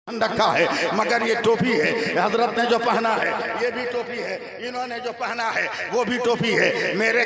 रखा है, मगर ये टोपी है हजरत ने जो पहना है, ये भी टोपी है, इन्होंने जो पहना है वो भी टोपी है। मेरे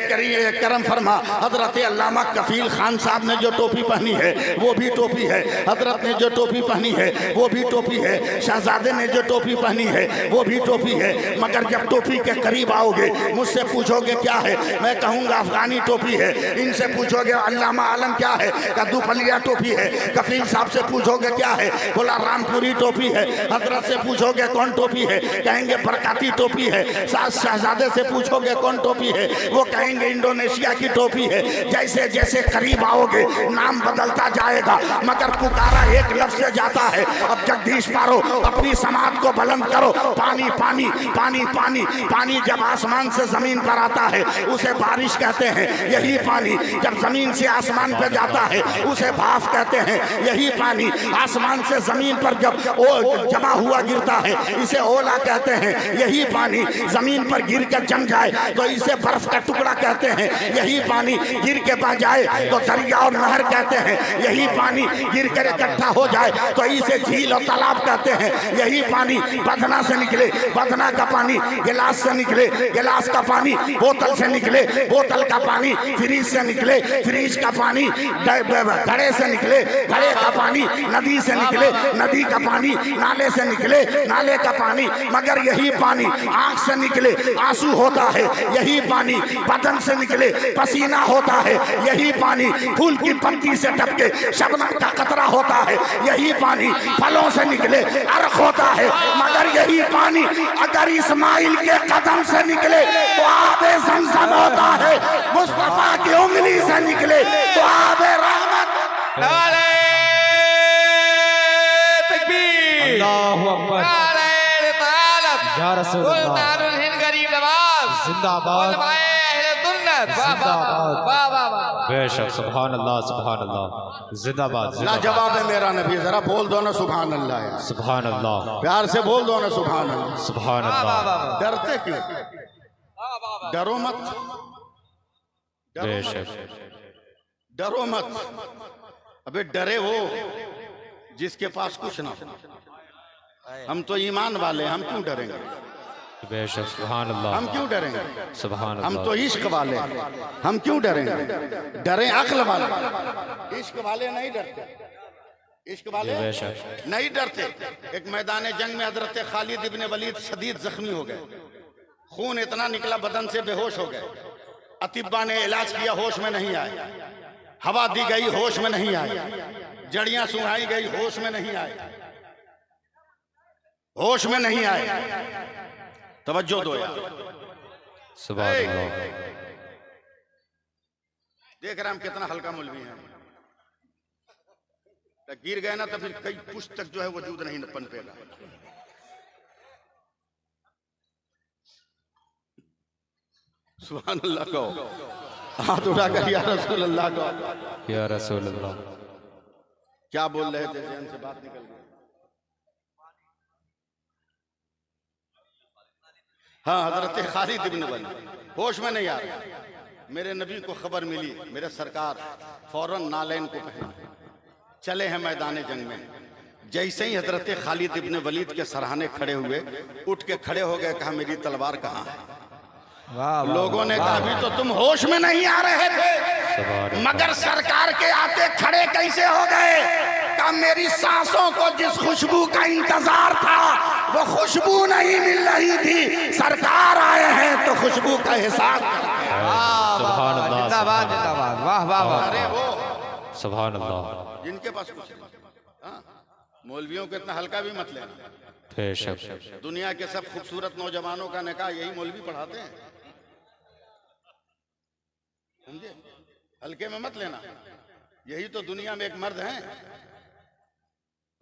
करम फरमा हजरत अल्लामा कफील खान साहब ने जो टोपी पहनी है वो भी टोपी है। हजरत ने जो टोपी पहनी है वो भी टोपी है। शहजादे ने जो टोपी पहनी है वो भी टोपी है। मगर जब टोपी के करीब आओगे, मुझसे पूछोगे क्या है, मैं कहूँगा अफगानी टोपी है। इनसे पूछोगे अल्लामा आलम क्या है, कद्दूफलिया टोपी है। कफील साहब से पूछोगे क्या है, बोला रामपुरी टोपी है। हजरत से पूछोगे कौन टोपी है, कहेंगे बरकाती टोपी है। शहजादे से पूछोगे कौन टोपी है, वो कहेंगे इंडोनेशिया की टोपी है। जैसे जैसे करीब आओगे नाम बदलता जाएगा, मगर पुकारा एक लफ्ज से जाता है। अब जगदीश पारो अपनी समात को बुलंद करो। पानी पानी पानी पानी पानी जब आसमान से जमीन पर आता है उसे बारिश कहते हैं। यही पानी जब जमीन से आसमान पर जाता है उसे भाफ कहते हैं। यही पानी आसमान से जमीन पर जब जमा हुआ गिरता है इसे ओला कहते हैं। यही पानी जमीन पर गिर कर जम जाए तो इसे बर्फ का टुकड़ा कहते हैं। यही पानी गिर के बह जाए तो दरिया और नहर कहते हैं। यही पानी गिर कर इकट्ठा हो जाए तो इसे झील और तालाब कहते हैं। यही पानी बदना से निकले, बदना का पानी गिलास से निकले, गिलास का पानी बोतल से निकले, बोतल का पानी फ्रीज से निकले, फ्रीज का पानी घड़े से निकले, घड़े का पानी नदी से निकले, नदी का पानी नाले से निकले, नाले का पानी। मगर यही पानी आंख से निकले आंसू होता है। यही पानी बदन से निकले पसीना होता है। यही पानी फूल की पत्ती से टपके शबनम का कतरा होता है। यही पानी फलों से निकले अर्क होता है। मगर यही पानी अगर इस्माइल के कदम से निकले तो आबे ज़मज़म होता है। मुस्तफा की उंगली से निकले तो आबे रहमत। अल्लाहु अकबर, या रसूल अल्लाह, जिंदाबाद, बेशक, सुभान अल्लाह, सुभान अल्लाह, जिंदाबाद। ना जवाब है मेरा नबी, जरा बोल दो ना सुभान अल्लाह, सुभान अल्लाह, प्यार से बोल दो ना सुभान अल्लाह, सुभान अल्लाह। डरते क्यों? डरो मत, बेशक, डरो मत। अबे डरे वो जिसके पास कुछ ना। हम तो ईमान वाले, हम क्यों डरेंगे? बेशक, सुभान अल्लाह, हम क्यों डरेंगे? सुभान अल्लाह। हम तो इश्क वाले, हम क्यों डरेंगे? डरे अक्ल वाले, इश्क वाले नहीं डरते। इश्क वाले नहीं डरते। एक मैदान जंग में हजरत खालिद इब्ने वलीद शदीद जख्मी हो गए, खून इतना निकला बदन से बेहोश हो गए। अतिब्बा ने इलाज किया, होश में नहीं आए। हवा दी गई, होश में नहीं आए। जड़ियां सुंघाई गई, होश में नहीं आए, होश में नहीं आए। तवज्जो दो यार, सुभान अल्लाह। देख रहे हम कितना हल्का मौलवी हैं। गिर गए ना तो फिर कई पुश्त तक जो है वजूद नहीं पनपेगा। सुभान अल्लाह को हाथ उठा कर या रसूल अल्लाह को, या रसूल अल्लाह। क्या बोल रहे थे? जहन से बात निकल गई। हाँ, हजरत खालिद इब्न वलीद होश में नहीं आ रहा। मेरे नबी को खबर मिली, मेरे सरकार फौरन नालैन को पहने चले हैं मैदान जंग में। जैसे ही हजरत खालिद इब्न वलीद के सराहने खड़े हुए, उठ के खड़े हो गए, कहा मेरी तलवार कहाँ है? लोगों ने कहा अभी तो तुम होश में नहीं आ रहे थे, मगर सरकार के आते खड़े कैसे हो गए? कहा मेरी सांसों को जिस खुशबू का इंतजार था वो खुशबू नहीं मिल रही थी, सरकार आए हैं तो खुशबू का एहसास। सुभान अल्लाह, जिंदाबाद, जिंदाबाद, वाह वाह वाह। अरे वो सुभान अल्लाह। जिनके पास कुछ नहीं। मौलवियों को इतना हल्का भी मत लेना। बेशक, दुनिया के सब खूबसूरत नौजवानों का निकाह यही मौलवी पढ़ाते हैं, समझे? हल्के में मत लेना। यही तो दुनिया में एक मर्द हैं,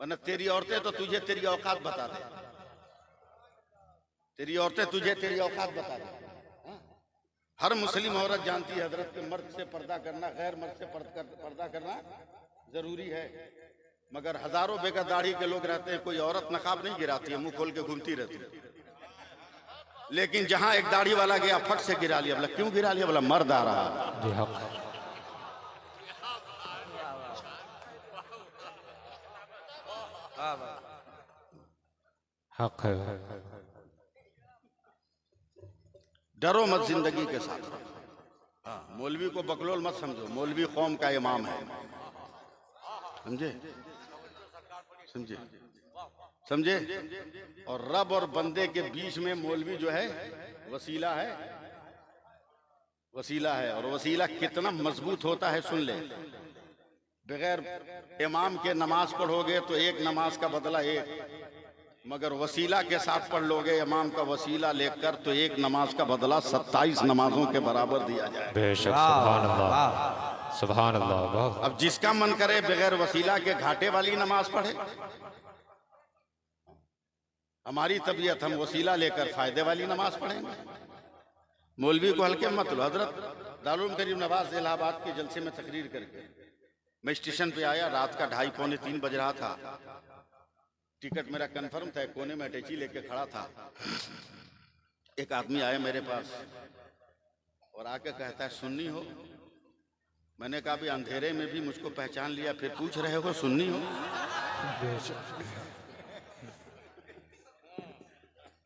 वरना तेरी औरतें तो तुझे तेरी औकात बता दे। तेरी औरतें तुझे तेरी औकात बता दे। हर मुस्लिम औरत जानती है हजरत के मर्द से पर्दा करना, गैर मर्द से पर्दा करना जरूरी है। मगर हजारों बेगा दाढ़ी के लोग रहते हैं, कोई औरत नकाब नहीं गिराती है, मुंह खोल के घूमती रहती है। लेकिन जहां एक दाढ़ी वाला गया फट से गिरा लिया। बोला क्यों गिरा लिया? बोला मर्द आ रहा। हक है। डरो मत जिंदगी के साथ। हाँ, मौलवी को बकलोल मत समझो, मौलवी कौम का इमाम है, समझे समझे समझे। और रब और बंदे के बीच में मौलवी जो है वसीला है, वसीला है। और वसीला कितना मजबूत होता है सुन ले। बगैर इमाम के नमाज पढ़ोगे तो एक नमाज का बदला एक, मगर वसीला के साथ पढ़ लोगे इमाम का वसीला लेकर तो एक नमाज का बदला 27 नमाजों के बराबर दिया जाए। बेशक सुभान अल्लाह, सुभान अल्लाह। वाह। अब जिसका मन करे बगैर वसीला के घाटे वाली नमाज पढ़े। हमारी तबीयत, हम वसीला लेकर फायदे वाली नमाज पढ़ेंगे। मौलवी को हल्के मत लो। हजरत दारुल करीम नवाज इलाहाबाद के जलसे में तकरीर करके मैं स्टेशन पे आया, रात का 2:30 पौने 3 बज रहा था। टिकट मेरा कंफर्म था, कोने में अटैची लेके खड़ा था। एक आदमी आया मेरे पास और आके कहता है सुन्नी हो? मैंने कहा भी अंधेरे में भी मुझको पहचान लिया, फिर पूछ रहे हो सुन्नी हो?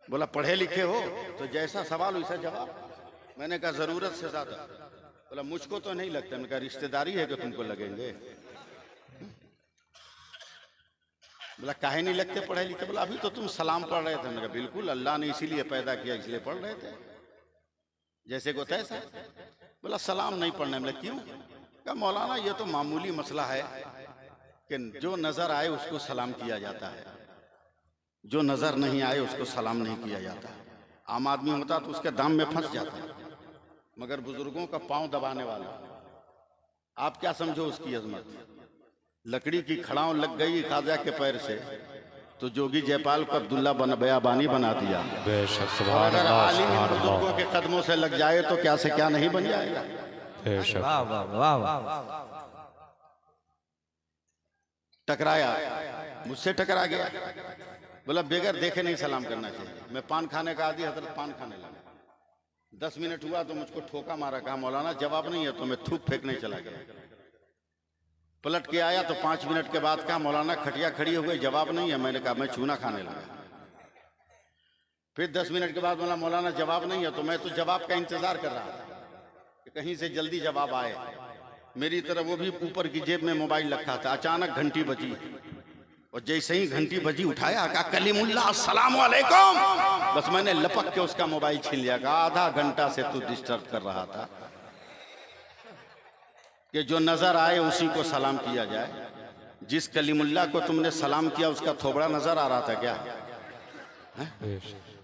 बोला पढ़े लिखे हो? तो जैसा सवाल वैसा जवाब। मैंने कहा जरूरत से ज्यादा। बोला मुझको तो नहीं लगता। मैंने कहा रिश्तेदारी है कि तुमको लगेंगे। बोला काहे नहीं लगते पढ़े लिखे? बोला अभी तो तुम सलाम पढ़ रहे थे। मैंने कहा बिल्कुल, अल्लाह ने इसीलिए पैदा किया, इसलिए पढ़ रहे थे, जैसे को तैसा। बोला सलाम नहीं पढ़ने। बोला क्यों? कहा मौलाना ये तो मामूली मसला है कि जो नजर आए उसको सलाम किया जाता है, जो नजर नहीं आए उसको सलाम नहीं किया जाता। आम आदमी होता तो उसके दाम में फंस जाता, मगर बुजुर्गों का पांव दबाने वाला, आप क्या समझो उसकी अजमत। लकड़ी की खड़ाव लग गई खाजा के पैर से तो जोगी जयपाल को अब्दुल्ला बयाबानी बना दिया। बेशक और सुभान अगर अल्लाह, आलिम इन सुभान बुजुर्गों अल्लाह। के कदमों से लग जाए तो क्या से क्या नहीं बन जाएगा। बेशक। वाह वाह वाह वाह। टकराया, मुझसे टकरा गया। बोला बेगर देखे नहीं सलाम करना चाहिए। मैं पान खाने का आदि, हजरत पान खाने लगा। 10 मिनट हुआ तो मुझको ठोका मारा। कहा मौलाना जवाब नहीं है, तो मैं थूक फेंकने चला गया। पलट के आया तो 5 मिनट के बाद कहा मौलाना खटिया खड़ी हो गई, जवाब नहीं है। मैंने कहा मैं चूना खाने लगा। फिर 10 मिनट के बाद बोला मौलाना जवाब नहीं है, तो मैं तो जवाब का इंतजार कर रहा था कि कहीं से जल्दी जवाब आए। मेरी तरफ वो भी ऊपर की जेब में मोबाइल रखा था। अचानक घंटी बजी और जैसे ही घंटी बजी उठाया, कहा कलीमुल्लाह अस्सलाम वालेकुम। बस मैंने लपक के उसका मोबाइल छीन लिया। कहा आधा घंटा से तू डिस्टर्ब कर रहा था कि जो नजर आए उसी को सलाम किया जाए। जिस कलीमुल्लाह को तुमने सलाम किया उसका थोबड़ा नजर आ रहा था क्या?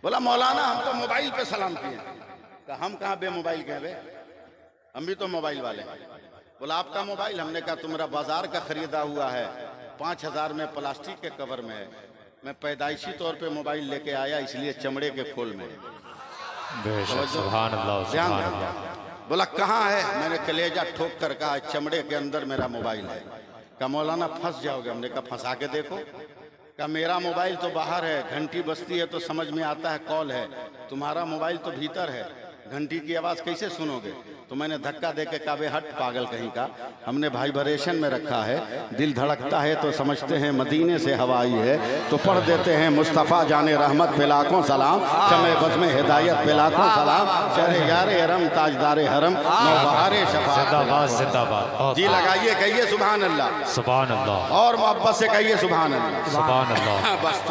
बोला मौलाना हम तो मोबाइल पे सलाम किए। कहा हम कहाँ बे मोबाइल के बे, हम भी तो मोबाइल वाले हैं। बोला आपका मोबाइल? हमने कहा तुम्हारा बाजार का खरीदा हुआ है, 5000 में, प्लास्टिक के कवर में है। मैं पैदाइशी तौर पे मोबाइल लेके आया, इसलिए चमड़े के खोल में। बेशक सुभान अल्लाह, ध्यान सुभान दो। अल्लाह। बोला कहाँ है? मैंने कलेजा ठोक कर कहा चमड़े के अंदर मेरा मोबाइल है। कहा मौलाना फंस जाओगे। हमने कहा फंसा के देखो। कहा मेरा मोबाइल तो बाहर है, घंटी बजती है तो समझ में आता है कॉल है, तुम्हारा मोबाइल तो भीतर है, घंटी की आवाज कैसे सुनोगे? तो मैंने धक्का दे के कहा हट पागल कहीं का, हमने वाइब्रेशन में रखा है, दिल धड़कता है तो समझते हैं मदीने से हवा आई है, तो पढ़ देते हैं मुस्तफ़ा जाने रहमत पे लाखों सलाम, शमे बज़्म हिदायत पे लाखों सलाम, शहरे यारे हरम ताजदारे हरम नौबहारे शफाअत। जिंदाबाद जिंदाबाद। जी लगाइए, कहिए सुभान अल्लाह, सुभान अल्लाह, और मोहब्बत से कहिए सुभान अल्लाह, सुभान अल्लाह। बस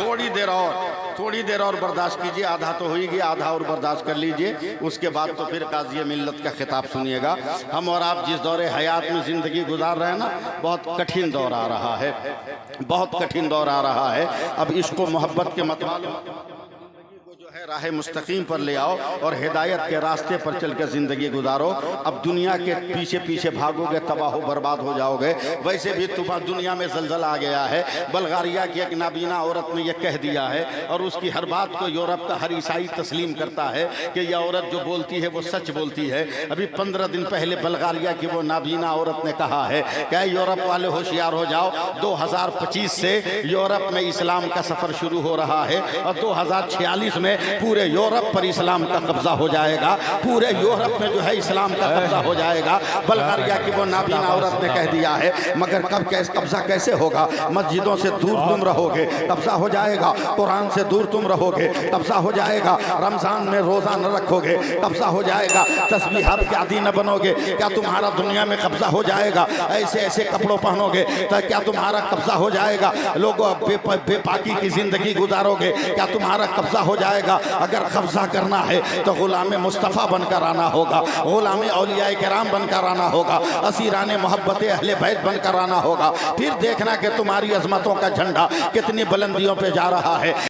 थोड़ी देर और बर्दाश्त कीजिए। आधा तो हो ही गया, आधा और बर्दाश्त कर लीजिए। उसके बाद तो फिर काज़ी मिल्लत का खिताब सुनिएगा। हम और आप जिस दौरे हयात में जिंदगी गुजार रहे हैं ना, बहुत कठिन दौर आ रहा है, बहुत कठिन दौर आ रहा है। अब इसको मोहब्बत के मतवालों राह मुस्तकीम पर ले आओ और हिदायत के रास्ते पर चल कर जिंदगी गुजारो। अब दुनिया के पीछे पीछे भागोगे तबाह बर्बाद हो जाओगे। वैसे भी तूफान दुनिया में जलजला आ गया है। बल्गारिया की एक नाबीना औरत ने यह कह दिया है और उसकी हर बात को यूरोप का हर ईसाई तस्लीम करता है कि यह औरत जो बोलती है वो सच बोलती है। अभी 15 दिन पहले बल्गारिया की वो नाबीना औरत ने कहा है क्या यूरोप वाले होशियार हो जाओ, 2025 से यूरोप में इस्लाम का सफर शुरू हो रहा है और 2046 में पूरे यूरोप पर इस्लाम का कब्जा हो जाएगा, पूरे यूरोप में जो है इस्लाम का कब्जा हो जाएगा। बल्गारिया की वो नाबीना औरत ने कह दिया है, मगर कब कैसे कब्जा कैसे होगा? मस्जिदों से दूर तुम रहोगे, कब्जा हो जाएगा। कुरान से दूर तुम रहोगे, कब्जा हो जाएगा। रमजान में रोजा न रखोगे, कब्जा हो जाएगा। तस्बीहात के आदी न बनोगे, क्या तुम्हारा दुनिया में कब्जा हो जाएगा? ऐसे ऐसे कपड़ों पहनोगे तो क्या तुम्हारा कब्जा हो जाएगा? लोगों बेपाकी की जिंदगी गुजारोगे, क्या तुम्हारा कब्जा हो जाएगा? अगर कब्जा करना है तो गुलाम मुस्तफ़ा बनकर आना होगा, गुलाम औलिया किराम बनकर आना होगा, असीरान मोहब्बत अहले बैत बनकर आना होगा। फिर देखना कि तुम्हारी अजमतों का झंडा कितनी बुलंदियों पे जा रहा है।